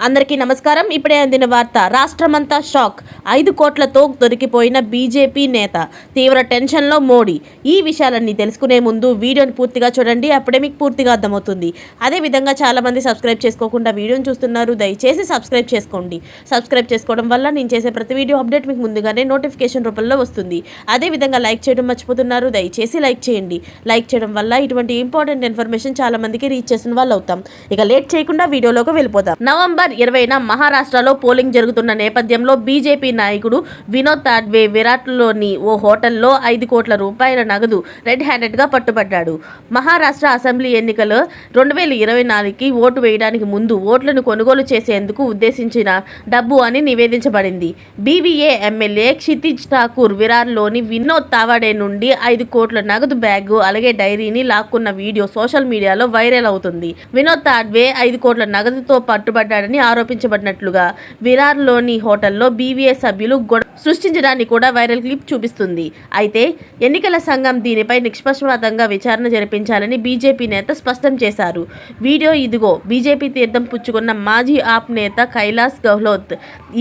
అందరికీ నమస్కారం. ఇప్పుడే అందిన వార్త. రాష్ట్రమంతా షాక్. 5 కోట్లతో దొరికిపోయిన బీజేపీ నేత. తీవ్ర టెన్షన్లో మోడీ. ఈ విషయాలన్నీ తెలుసుకునే ముందు వీడియోని పూర్తిగా చూడండి. అప్పుడే మీకు పూర్తిగా అర్థమవుతుంది. అదేవిధంగా చాలామంది సబ్స్క్రైబ్ చేసుకోకుండా వీడియోని చూస్తున్నారు. దయచేసి సబ్స్క్రైబ్ చేసుకోండి. సబ్స్క్రైబ్ చేసుకోవడం వల్ల నేను చేసే ప్రతి వీడియో అప్డేట్ మీకు ముందుగానే నోటిఫికేషన్ రూపంలో వస్తుంది. అదేవిధంగా లైక్ చేయడం మర్చిపోతున్నారు. దయచేసి లైక్ చేయండి. లైక్ చేయడం వల్ల ఇటువంటి ఇంపార్టెంట్ ఇన్ఫర్మేషన్ చాలా మందికి రీచ్ చేసిన వాళ్ళు అవుతాం. ఇక లేట్ చేయకుండా వీడియోలోకి వెళ్ళిపోతాం. నవంబర్ 20న మహారాష్ట్రలో పోలింగ్ జరుగుతున్న నేపథ్యంలో బీజేపీ నాయకుడు వినోద్ తాడ్వే విరాట్లోని ఓ హోటల్లో 5 కోట్ల రూపాయల నగదు రెడ్ హ్యాండెడ్గా పట్టుబడ్డాడు. మహారాష్ట్ర అసెంబ్లీ ఎన్నికలు 2024కి ఓటు వేయడానికి ముందు ఓట్లను కొనుగోలు చేసేందుకు ఉద్దేశించిన డబ్బు అని నివేదించబడింది. బీవీఏ ఎమ్మెల్యే క్షితిజ్ ఠాకూర్ విరార్లోని వినోద్ తావాడే నుండి 5 కోట్ల నగదు బ్యాగ్ అలాగే డైరీని లాక్కున్న వీడియో సోషల్ మీడియాలో వైరల్ అవుతుంది. వినోద్ తాడ్వే 5 కోట్ల నగదుతో పట్టుబడ్డాడని ఆరోపించబడినట్లుగా విరార్లోని హోటల్లో బీవీఏ సభ్యులు సృష్టించడాన్ని కూడా వైరల్ క్లిప్ చూపిస్తుంది. అయితే ఎన్నికల సంఘం దీనిపై నిష్పక్షపాతంగా విచారణ జరిపించాలని బీజేపీ నేత స్పష్టం చేశారు. వీడియో ఇదిగో. బీజేపీ తీర్థం పుచ్చుకున్న మాజీ ఆప్ నేత కైలాస్ గెహ్లోట్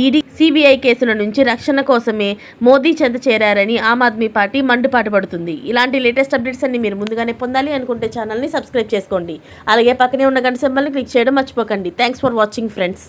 ఈడీ సిబిఐ కేసుల నుంచి రక్షణ కోసమే మోదీ చెంత చేరారని ఆమ్ ఆద్మీ పార్టీ మండిపాటు పడుతుంది. ఇలాంటి లేటెస్ట్ అప్డేట్స్ అన్ని మీరు ముందుగానే పొందాలి అనుకుంటే ఛానల్ని సబ్స్క్రైబ్ చేసుకోండి. అలాగే పక్కనే ఉన్న గంట సింబల్ని క్లిక్ చేయడం మర్చిపోకండి. Thanks for watching friends.